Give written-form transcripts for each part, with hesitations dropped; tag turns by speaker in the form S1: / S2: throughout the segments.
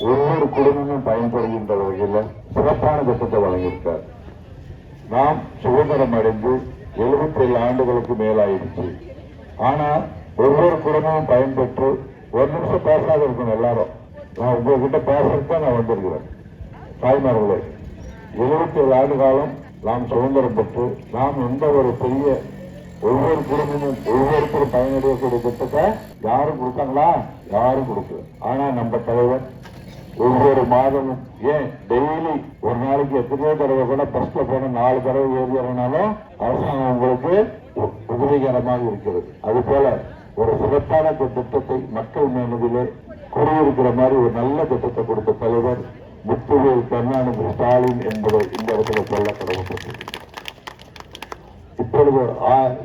S1: ஒவ்வொரு குடும்பமும் பயன்படுகின்ற வகையில் சிறப்பான திட்டத்தை வழங்கியிருக்கார். நாம் சுதந்திரம் அடைந்து 77 ஆண்டுகளுக்கு மேலாயிடுச்சு. ஆனா ஒவ்வொரு குடும்பமும் பயன்பெற்று ஒரு நிமிஷம் பேசாத இருக்கணும். எல்லாரும் நான் உங்ககிட்ட பேசுறதுக்கு தான் நான் வந்திருக்கிறேன். தாய்மார்களே, 77 ஆண்டு காலம் நாம் சுதந்திரம் பெற்று நாம் எந்த ஒரு பெரிய ஒவ்வொரு குடும்பமும் ஒவ்வொருத்தரும் பயனடையக்கூடிய திட்டத்தை யாரும் கொடுத்தாங்களா? யாரும் கொடுக்கல. ஆனா நம்ம தலைவர் ஒவ்வொரு மாதமும், ஏன் டெய்லி ஒரு நாளைக்கு எத்தனையோ தடவை கூட பஸ்ல போன 4 தடவை ஏறி இறங்கினாலும் அரசாங்கம் உங்களுக்கு உதவிகரமாக இருக்கிறது. அது போல ஒரு சிறப்பான திட்டத்தை மக்கள் மனதிலே குடியிருக்கிற மாதிரி ஒரு நல்ல திட்டத்தை கொடுத்த தலைவர் முத்துவேல் கருணாநிதி ஸ்டாலின் என்பதை இந்த இடத்துல சொல்ல கடமைப்பட்டது. இப்பொழுது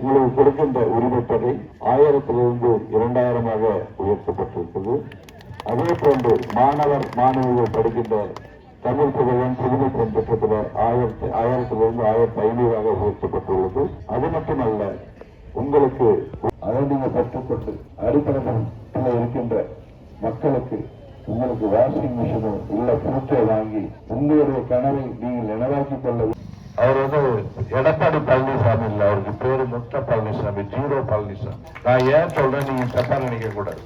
S1: உங்களுக்கு கொடுக்கின்ற உரிமை தொகை 1000 2000 உயர்த்தப்பட்டிருக்கிறது. அதே போன்று மாணவிகள் படிக்கின்ற தமிழ் புதவன் புதுமை பெண் திட்டத்தில் 1000 1500 உயர்த்தப்பட்டுள்ளது. அது மட்டுமல்ல, உங்களுக்கு அதை நீங்க கற்றுக்கொண்டு அடிப்படையில் இருக்கின்ற மக்களுக்கு உங்களுக்கு வாஷிங் மிஷினும் உள்ள பொருட்களை வாங்கி உங்களுடைய கனவை நீங்கள் நினைவாக்கிக் கொள்ள. அவர் எடப்பாடி பழனிசாமி இல்ல, அவருக்கு பேரு முத்த பழனிசாமி, ஜீரோ பழனிசாமி. நான் ஏன் சொல்றேன், நீங்க தப்பா நினைக்க கூடாது.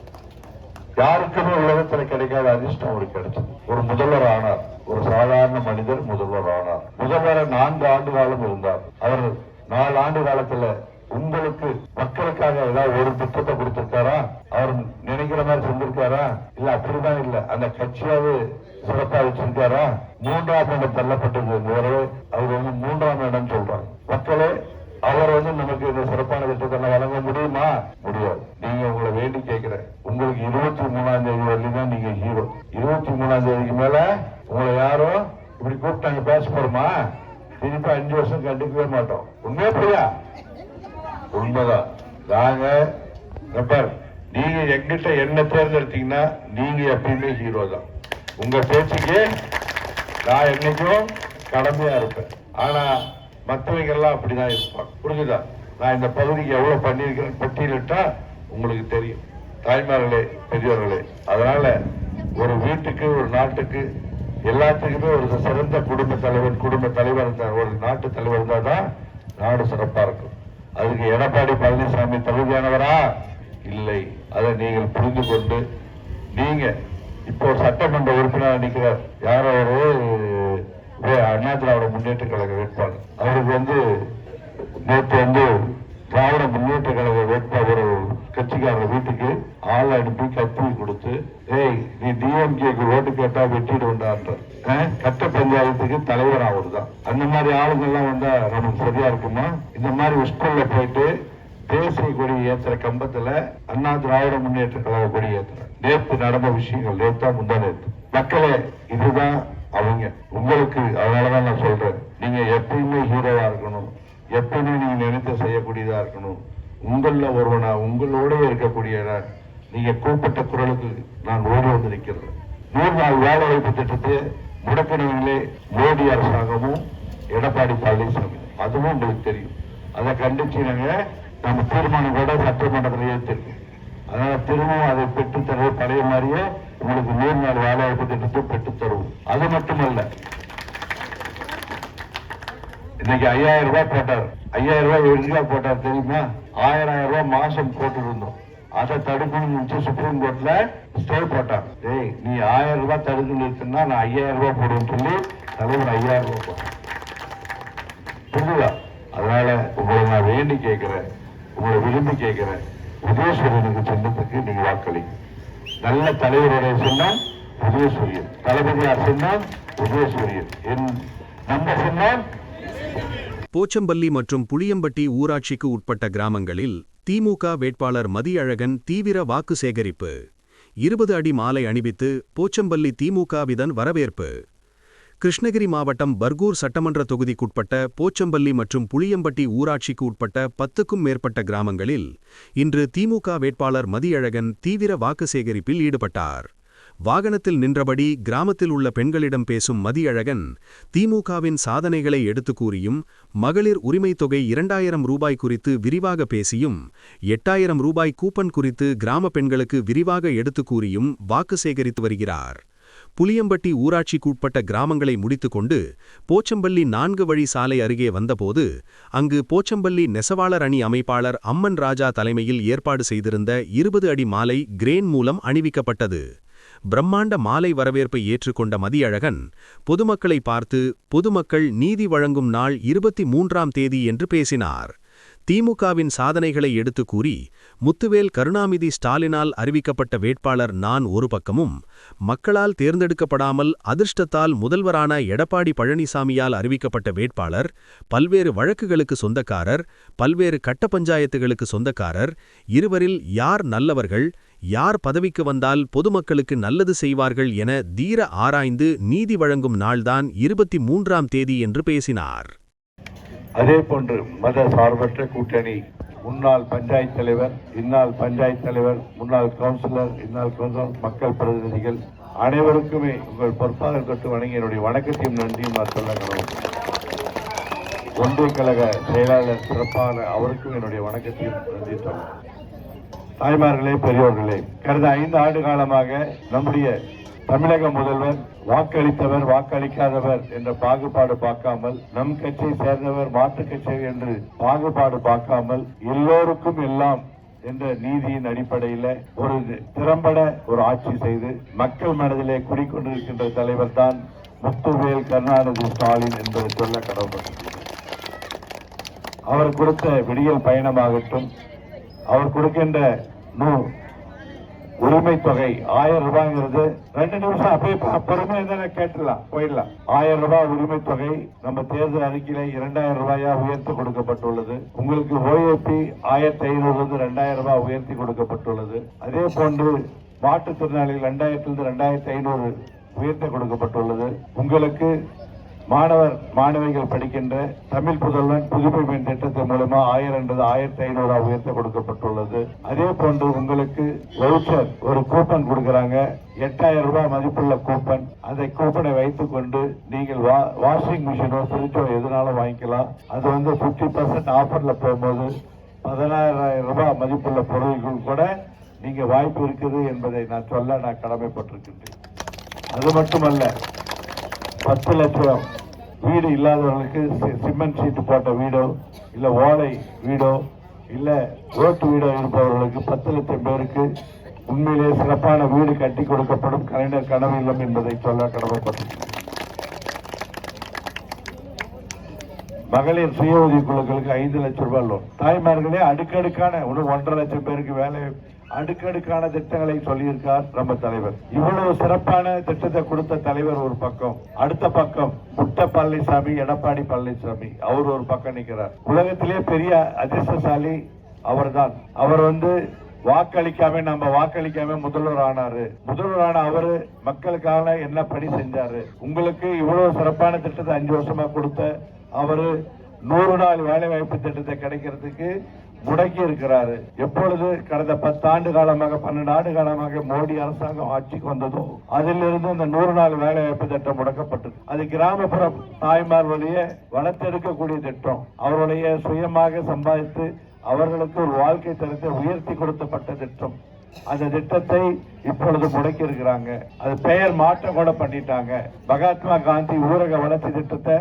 S1: யாருக்குமே உலகத்துல கிடைக்காத அதிர்ஷ்டம் அவருக்கு கிடைச்சது. ஒரு முதல்வர் ஆனார், ஒரு சாதாரண மனிதர் முதல்வர் ஆனார். முதல்வர் 4 ஆண்டு காலம் இருந்தார். அவர் 4 ஆண்டு காலத்துல உங்களுக்கு மக்களுக்காக ஏதாவது ஒரு திட்டத்தை கொடுத்திருக்காரா? அவர் நினைக்கிற மாதிரி செஞ்சிருக்காரா? இல்ல அப்படிதான் இல்ல, அந்த கட்சியாவது சிறப்பா வச்சிருக்காரா? 3ஆம் இடம் தள்ளப்பட்டது. அவர் 3ஆம் இடம் சொல்றாங்க. மக்களே, அவர் நமக்கு இந்த சிறப்பான திட்டத்தை வழங்க முடியுமா? முடியாது. நீங்க உங்களை வேண்டி கேட்கிறேன், உங்களுக்கு 23ஆம் தேதி வரலாம் தான் நீங்க ஹீரோ. 23ஆம் தேதிக்கு மேல உங்களை யாரும் இப்படி கூப்பிட்டாங்க பேச போறோமா? திருப்பி 5 வருஷம் கண்டுக்கவே மாட்டோம். உண்மையா போயா? உண்மைதான். நாங்க நீங்க எங்கிட்ட என்ன தேர்ந்தெடுத்தீங்கன்னா நீங்க எப்பயுமே ஹீரோ தான். உங்க பேச்சுக்கு நான் என்னைக்கும் கடமையா இருப்பேன். ஆனா மற்றவங்க எல்லாம் அப்படிதான் இருப்பாங்க. புரிஞ்சுதா? நான் இந்த பகுதிக்கு எவ்வளவு பண்ணிருக்கிறேன் பட்டியலிட்டா உங்களுக்கு தெரியும். தாய்மார்களே, பெரியவர்களே, அதனால ஒரு வீட்டுக்கு ஒரு நாட்டுக்கு எல்லாத்துக்குமே ஒரு சிறந்த குடும்ப தலைவர் ஒரு நாட்டு தலைவர் இருந்தா தான் நாடு சிறப்பா இருக்கும். அதுக்கு எடப்பாடி பழனிசாமி தகுதியானவரா? இல்லை. அதை நீங்கள் புரிந்து கொண்டு, நீங்க இப்போ சட்டமன்ற உறுப்பினர் நிற்கிறார். யாரோ ஒரு அண்ணா திராவிட முன்னேற்ற கழக வேட்பாளர். அவருக்கு நேற்று திராவிட முன்னேற்ற கழக வேட்பாளர் ஒரு கட்சிக்காரர் வீட்டுக்கு ஆள் அனுப்பி கத்தி கொடுத்து, ஏய் நீ டிஎம்கேக்கு ஓட்டு கேட்டா வெட்டிடுவான்ற கட்ட பஞ்சாயத்துக்கு தலைவர் அவர் தான். அந்த மாதிரி ஆளுங்கள்லாம் வந்தா நமக்கு சரியா இருக்குமா? இந்த மாதிரி ஸ்கூல்ல போயிட்டு தேசிய கொடி ஏத்துற கம்பத்துல அண்ணா திராவிட முன்னேற்ற கழக கொடி ஏத்துற நேற்று நடந்த விஷயங்கள், நேற்றா முந்தா நேற்று. மக்களே, இதுதான் அவங்க உங்களுக்கு. அதனாலதான் நான் சொல்றேன், நீங்க எப்பயுமே ஹீரோவா இருக்கணும். எப்பயுமே நீங்க நினைத்து செய்யக்கூடியதா இருக்கணும். உங்கள ஒருவனா, உங்களோட இருக்கக்கூடிய நீங்க கூப்பிட்ட குரலுக்கு நான் ஓடி வந்து நிற்கிறேன். 100 நாள் வேலை வாய்ப்பு திட்டத்தை முடக்கினவங்களே மோடி அரசாங்கமும் எடப்பாடி பழனிசாமி. அதுவும் உங்களுக்கு தெரியும். அதை கண்டிச்சு நம்ம தீர்மானம் கூட சட்டமன்றத்தில் ஏற்றிருக்கோம். அதனால திரும்பவும் அதை பெற்று தருவது பழைய மாதிரியே உங்களுக்கு 100 நாள் வேலை வாய்ப்பு திட்டத்தை பெற்றுத் தருவோம். அது மட்டுமல்ல, இன்னைக்கு 5000 ரூபாய் போட்டார். 5000 ரூபாய் எதுக்காக போட்டார் தெரியுமா? 1000 ரூபாய் மாசம் போட்டு இருந்தோம். அதை தடுக்கணும்னு சுப்ரீம் கோர்ட்ல ஸ்டே போட்டார். ஏய், நீ 1000 ரூபாய் தடுக்கணும் இருக்குன்னா நான் 5000 ரூபாய் போடுவேன்னு சொல்லி தலைவர் 5000 ரூபாய் போட்டார். புரியுதா? அதனால உங்களை நான் வேண்டி கேட்கிறேன், உங்களை விரும்பி கேட்கிறேன், உதயசூரியனுக்கு சின்னத்துக்கு நீங்க வாக்களிங்க. நல்ல தலைவருடைய சின்னம் உதயசூரியன், தளபதியார் சின்னம் உதயசூரியன், நம்ம சின்னம்.
S2: போச்சம்பள்ளி மற்றும் புளியம்பட்டி ஊராட்சிக்கு உட்பட்ட கிராமங்களில் திமுக வேட்பாளர் மதியழகன் தீவிர வாக்கு சேகரிப்பு. 20 அடி மாலை அணிவித்து போச்சம்பள்ளி திமுகவிதன் வரவேற்பு. கிருஷ்ணகிரி மாவட்டம் பர்கூர் சட்டமன்ற தொகுதிக்குட்பட்ட போச்சம்பள்ளி மற்றும் புளியம்பட்டி ஊராட்சிக்கு உட்பட்ட 10க்கும் மேற்பட்ட கிராமங்களில் இன்று திமுக வேட்பாளர் மதியழகன் தீவிர வாக்கு சேகரிப்பில் ஈடுபட்டார். வாகனத்தில் நின்றபடி கிராமத்தில் உள்ள பெண்களிடம் பேசும் மதியழகன் திமுகவின் சாதனைகளை எடுத்து கூறியும், மகளிர் உரிமை தொகை 2000 ரூபாய் குறித்து விரிவாக பேசியும், 8000 ரூபாய் கூப்பன் குறித்து கிராம பெண்களுக்கு விரிவாக எடுத்து கூறியும் வாக்கு சேகரித்து வருகிறார். புளியம்பட்டி ஊராட்சிக்குட்பட்ட கிராமங்களை முடித்துக்கொண்டு போச்சம்பள்ளி 4 வழி சாலை அருகே வந்தபோது அங்கு போச்சம்பள்ளி நெசவாளர் அணி அமைப்பாளர் அம்மன் ராஜா தலைமையில் ஏற்பாடு செய்திருந்த 20 அடி மாலை கிரேன் மூலம் அணிவிக்கப்பட்டது. பிரம்மாண்ட மாலை வரவேற்பை ஏற்றுக்கொண்ட மதியழகன் பொதுமக்களை பார்த்து பொதுமக்கள் நீதி வழங்கும் நாள் 23ஆம் தேதி என்று பேசினார். திமுகவின் சாதனைகளை எடுத்து கூறி முத்துவேல் கருணாநிதி ஸ்டாலினால் அறிவிக்கப்பட்ட வேட்பாளர் நான் ஒரு பக்கமும், மக்களால் தேர்ந்தெடுக்கப்படாமல் அதிர்ஷ்டத்தால் முதல்வரான எடப்பாடி பழனிசாமியால் அறிவிக்கப்பட்ட வேட்பாளர் பல்வேறு வழக்குகளுக்கு சொந்தக்காரர், பல்வேறு கட்ட பஞ்சாயத்துகளுக்கு சொந்தக்காரர், இருவரில் யார் நல்லவர்கள், யார் பதவிக்கு வந்தால் பொதுமக்களுக்கு நல்லது செய்வார்கள் என தீர ஆராய்ந்து நீதி வழங்கும் நாள்தான் 23ஆம் தேதி என்று பேசினார்.
S1: அதே போன்று மத சார்பற்ற கூட்டணி முன்னாள் பஞ்சாயத்து தலைவர், இந்நாள் பஞ்சாயத்து தலைவர், முன்னாள் கவுன்சிலர், இந்நாள் கவுன்சிலர், மக்கள் பிரதிநிதிகள் அனைவருக்குமே உங்கள் பொறுப்பாக தொட்டு வணங்கி என்னுடைய வணக்கத்தையும் நன்றியும் நான் சொல்ல கடவுள். ஒன்றிய கழக செயலாளர் சிறப்பான அவருக்கும் என்னுடைய வணக்கத்தையும் நன்றி சொல்ல. தாய்மார்களே, பெரியோர்களே, கடந்த 5 ஆண்டு காலமாக நம்முடைய தமிழக முதல்வர் வாக்களித்தவர் வாக்களிக்காதவர் என்ற பாகுபாடு பார்க்காமல், நம் கட்சியை சேர்ந்தவர் மாற்று கட்சி என்று பாகுபாடு பார்க்காமல் எல்லோருக்கும் எல்லாம் என்ற நீதியின் அடிப்படையில் ஒரு திறம்பட ஒரு ஆட்சி செய்து மக்கள் மனதிலே குடிக்கொண்டிருக்கின்ற தலைவர் தான் முத்துவேல் கருணாநிதி ஸ்டாலின் என்பதை சொல்ல கடவுப்பட்டிருக்கிறது. அவர் கொடுத்த விடியல் பயணமாகட்டும், அவர் கொடுக்கின்ற உரிமை தொகை 1000 ரூபாய்ங்கிறது 2 நிமிஷம் அப்படியே பொறுமையா கேட்டலாம் போயிடலாம். 1000 ரூபாய் உரிமை தொகை நம்ம தேர்தல் அறிக்கையில 2000 ரூபாயா உயர்த்தி கொடுக்கப்பட்டுள்ளது. உங்களுக்கு ஓஏபி 1500 2000 ரூபாய் உயர்த்தி கொடுக்கப்பட்டுள்ளது. அதே போன்று மாற்றுத்திறனாளிகள் 2000 2500 உயர்த்தி கொடுக்கப்பட்டுள்ளது. உங்களுக்கு மாணவர் மாணவிகள் படிக்கின்ற தமிழ் புதல்வன் புதுமை மின் திட்டத்தின் மூலமா 1000 என்பது 1500 உயர்த்த கொடுக்கப்பட்டுள்ளது. அதே போன்று உங்களுக்கு வவுச்சர் ஒரு கூப்பன் கொடுக்கறாங்க, 8000 ரூபாய் மதிப்புள்ள கூப்பன். அந்த கூப்பனை வைத்துக் கொண்டு நீங்கள் வாஷிங் மிஷினோ ஃப்ரிட்ஜோ எதுனாலும் வாங்கிக்கலாம். அது 50% ஆஃபர்ல போகும்போது 16000 ரூபாய் மதிப்புள்ள பொருட்கள் கூட நீங்க வாய்ப்பு இருக்குது என்பதை நான் சொல்ல நான் கடமைப்பட்டிருக்கின்றேன். அது மட்டுமல்ல, 10 லட்சம் வீடு இல்லாதவர்களுக்கு சிமெண்ட் சீட்டு போட்ட வீடோ இல்ல ஓலை வீடோ இல்ல ஓட்டு வீடோ இருப்பவர்களுக்கு 10 லட்சம் பேருக்கு உண்மையிலே சிறப்பான வீடு கட்டி கொடுக்கப்படும். கலைஞர் கனவு இல்லம் என்பதை சொல்ல கடமைப்பட்டிருக்கிறேன். மகளிர் சுய உதவி குழுக்களுக்கு 5 லட்சம் ரூபாய் லோன். தாய்மார்களே, அடுக்கடுக்கான 1.5 லட்சம் பேருக்கு வேலை, அடுக்கடுக்கான திட்டங்களை சொல்லியிருக்கார் நம்ம தலைவர். இவ்வளவு சிறப்பான திட்டத்தை கொடுத்த தலைவர் ஒரு பக்கம், அடுத்த பக்கம் முட்டை பழனிசாமி, எடப்பாடி பழனிசாமி அவர் ஒரு பக்கம் நிற்கிறார். உலகத்திலே பெரிய அதிர்ஷ்டசாலி அவர்தான். அவர் வாக்களிக்காம நம்ம வாக்களிக்காம முதல்வர் ஆனாரு. முதல்வரான அவரு மக்களுக்கான என்ன பணி செஞ்சாரு? உங்களுக்கு இவ்வளவு சிறப்பான திட்டத்தை 5 வருஷமா கொடுத்த அவரு 100 நாள் வேலை வாய்ப்பு திட்டத்தை கிடைக்கிறதுக்கு முடக்கி இருக்கிறாரு. எப்பொழுது கடந்த 10 ஆண்டு காலமாக 12 ஆண்டு காலமாக மோடி அரசாங்கம் ஆட்சிக்கு வந்ததோ அதிலிருந்து இந்த 100 நாள் வேலை வாய்ப்பு திட்டம் முடக்கப்பட்டது. அது கிராமப்புற தாய்மார் வழியே வளர்த்தெடுக்கக்கூடிய திட்டம். அவருடைய சுயமாக சம்பாதித்து அவர்களுக்கு ஒரு வாழ்க்கை தரத்தை உயர்த்தி கொடுக்கப்பட்ட திட்டம். அந்த திட்டத்தை இப்பொழுது முடக்கி இருக்கிறாங்க. அது பெயர் மாற்றம் கூட பண்ணிட்டாங்க. மகாத்மா காந்தி ஊரக வளர்ச்சி திட்டத்தை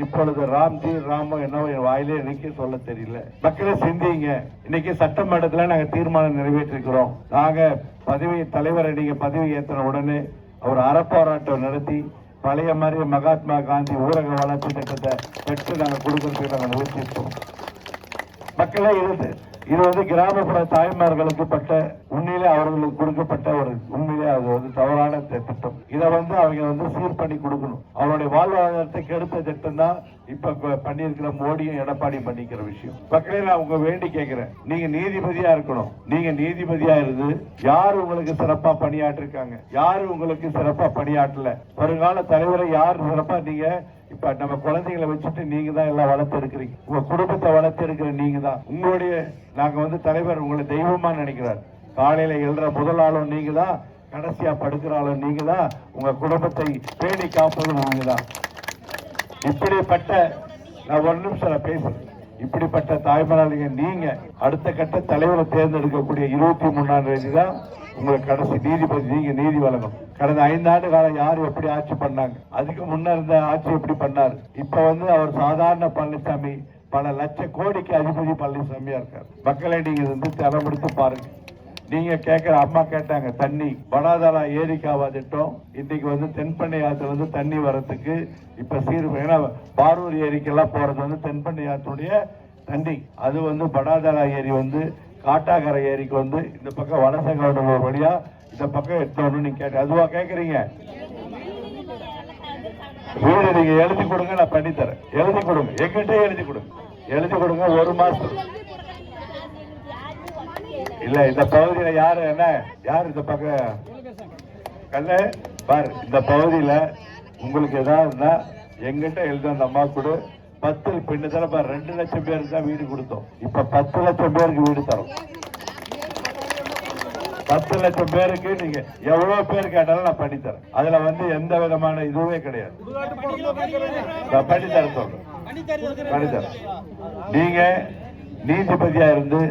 S1: இப்பொழுது ராமோ என்னவோ என் வாயிலே இன்னைக்கு சொல்ல தெரியல. மக்களை சிந்திங்க. இன்னைக்கு சட்டமன்றத்தில் நாங்க தீர்மானம் நிறைவேற்றிருக்கிறோம். நாங்க தலைவரை நீங்க பதவி ஏற்றின உடனே அவர் அறப்போராட்டம் நடத்தி பழைய மாதிரி மகாத்மா காந்தி ஊரக வளர்ச்சி திட்டத்தை பெற்று நாங்க கொடுக்கறதுக்கு நாங்க முயற்சிப்போம். மக்களை இது கிராமப்புற தாய்மார்களுக்கு பட்ட உண்மையிலே அவர்களுக்கு கொடுக்கப்பட்ட ஒரு உண்மையிலே அது தவறான திட்டம். இதை அவங்க சீர் பண்ணி கொடுக்கணும். அவருடைய வாழ்வாதாரத்தை கெடுத்த திட்டம் தான் இப்ப பண்ணியிருக்கிற மோடியும் எடப்பாடியும் பண்ணிக்கிற விஷயம். மக்களே, நான் உங்க வேண்டி கேட்கிறேன், நீங்க நீதிபதியா இருக்கணும். நீங்க நீதிபதியா இருந்து யாரு உங்களுக்கு சிறப்பா பணியாற்றிருக்காங்க, யாரு உங்களுக்கு சிறப்பா பணியாற்றல, வருங்கால தலைவரை யார் சிறப்பா நீங்க இப்ப நம்ம குழந்தைகளை வச்சுட்டு நீங்க தான் எல்லாம் வளர்த்து இருக்கிறீங்க. உங்க குடும்பத்தை வளர்த்து இருக்கிற நீங்க தான். உங்களுடைய நாங்க தலைவர் உங்களை தெய்வமா நினைக்கிறார். காலையில எழுற முதல் ஆளும் நீங்க தான், கடைசியா படுக்கிற ஆளும் நீங்க தான். உங்க குடும்பத்தை பேணி காப்பதும் நீங்க தான். இப்படிப்பட்ட நான் 1 நிமிஷம் பேசுறேன். இப்படிப்பட்ட தாய்மார்கள் நீங்க அடுத்த கட்ட தலைவரை தேர்ந்தெடுக்கக்கூடிய 23ஆம் தேதி தான் உங்களுக்கு கடைசி நீதிபதி, நீங்க நீதி வழங்கணும். கடந்த 5 ஆண்டு காலம் யார் எப்படி ஆட்சி பண்ணாங்க, அதுக்கு முன்ன இருந்த ஆட்சி எப்படி பண்ணாரு, இப்ப அவர் சாதாரண பழனிசாமி பல லட்ச கோடிக்கு அதிபதி பழனிசாமியா இருக்காரு. மக்களை நீங்க தரம் எடுத்து பாருங்க. நீங்க கேட்கிற அம்மா கேட்டாங்க தண்ணி, படாதாரா ஏரிக்காவா திட்டம். இன்னைக்கு தென்பண்ணை ஆத்துல தண்ணி வரத்துக்கு இப்ப ஏன்னா பாரூர் ஏரிக்கெல்லாம் போறது தென்பண்ணை ஆற்றுடைய தண்ணி. அது படாதாரா ஏரி காட்டாக்கரை ஏரிக்கு இந்த பக்கம் வடசங்கோடலூர் வழியா இந்த பக்கம் எட்டணும். நீங்க அதுவா கேக்குறீங்க? வீடு நீங்க எழுதி கொடுங்க, நான் பண்ணி தரேன். எழுதி கொடுங்க, எங்கிட்ட எழுதி கொடுங்க. எழுதி கொடுங்க, 1 மாசம் இல்ல. இந்த பகுதியில யாரு இந்த பக்கம் கண்ணு பாரு, இந்த பகுதியில உங்களுக்கு ஏதாவது எங்கிட்ட எழுத அந்த அம்மா கூட 10 பின்னதால 2 லட்சம் பேருக்கு தான் வீடு கொடுத்தோம். இப்ப 10 லட்சம் பேருக்கு வீடு தரோம். 10 லட்சம் பேருக்கு நீங்க எவ்வளவு பேர் கேட்டாலும் நான் பண்ணித்தரேன். அதுல எந்த விதமான இதுவே கிடையாது. பண்ணித்தர சொல்றேன், பண்ணித்தரேன். நீங்க நீதிபதியா இருந்து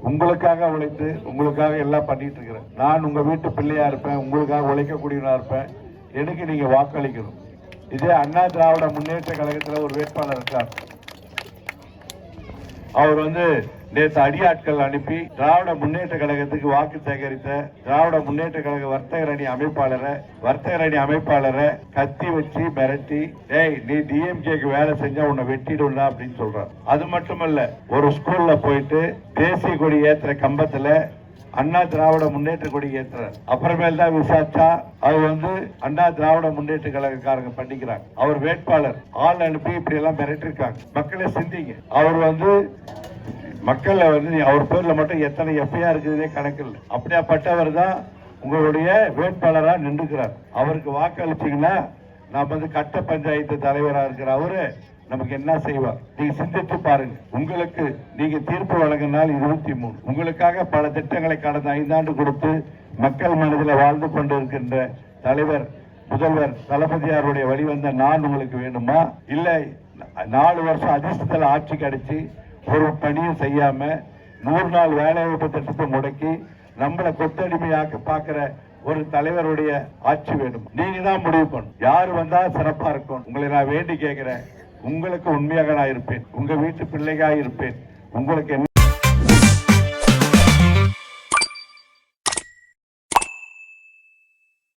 S1: உங்களுக்காக உழைத்து உங்களுக்காக எல்லாம் பண்ணிட்டு இருக்கிறேன். நான் உங்க வீட்டு பிள்ளையா இருப்பேன், உங்களுக்காக உழைக்கக்கூடியவனா இருப்பேன். எனக்கு நீங்க வாக்களிக்கணும். இதே அண்ணா திராவிட முன்னேற்ற கழகத்தில் ஒரு வேட்பாளர் இருக்கார். அவர் நேற்று அடியாட்கள் அனுப்பி திராவிட முன்னேற்ற கழகத்துக்கு வாக்கு சேகரித்த திராவிட முன்னேற்ற கழக வர்த்தகர் அணி அமைப்பாளரை கத்தி வச்சு மிரட்டி, டேய் நீ டிஎம்கேக்கு வேலை செஞ்சா உன்னை வெட்டிடும்ல அப்படின்னு சொல்றார். அது மட்டுமல்ல, ஒரு ஸ்கூல்ல போயிட்டு தேசிய கொடி ஏத்துற கம்பத்துல அண்ணா திராவிட முன்னேற்ற கொடி ஏற்றுறார். அப்புறமேல் தான் விசாரிச்சா அது அண்ணா திராவிட முன்னேற்ற கழகக்காரங்க பண்ணிக்கிறாங்க. அவர் வேட்பாளர் ஆள் அனுப்பி இப்படி எல்லாம் மிரட்டிருக்காங்க. மக்களை சிந்திங்க. அவர் மக்கள் அவர் பேர்ல மட்டும் எத்தனை எஃப்ஐஆர் இருக்குதுன்னே கணக்கு இல்லை. அப்படியாப்பட்டவர் தான் உங்களுடைய வேட்பாளரா நின்றுக்கிறார். அவருக்கு வாக்களிச்சீங்கன்னா நான் கட்ட பஞ்சாயத்து தலைவரா இருக்கிற அவரு நமக்கு என்ன செய்வார் நீங்க சிந்தித்து பாருங்க. உங்களுக்கு நீங்க தீர்ப்பு வழங்கினால் 23 உங்களுக்காக பல திட்டங்களை கடந்த 5 ஆண்டு கொடுத்து மக்கள் மனதில் வாழ்ந்து கொண்டிருக்கின்ற தலைவர் முதல்வர் தளபதியாருடைய வழி நான் உங்களுக்கு வேணுமா? இல்லை 4 வருஷம் அதிர்ஷ்டத்தில் ஆட்சி கிடைச்சி ஒரு பணியும் செய்யாம 100 நாள் வேலைவாய்ப்பு திட்டத்தை முடக்கி நம்மளை கொத்தடிமையாக்க பாக்குற ஒரு தலைவருடைய ஆட்சி வேணும். நீங்க தான் முடிவு பண்ணணும் யாரு வந்தா சிறப்பா இருக்கும். உங்களை நான் வேண்டி கேட்கிறேன். உங்களுக்கு உண்மையாக நான் இருப்பேன், உங்க வீட்டு பிள்ளைகளாக இருப்பேன். உங்களுக்கு என்ன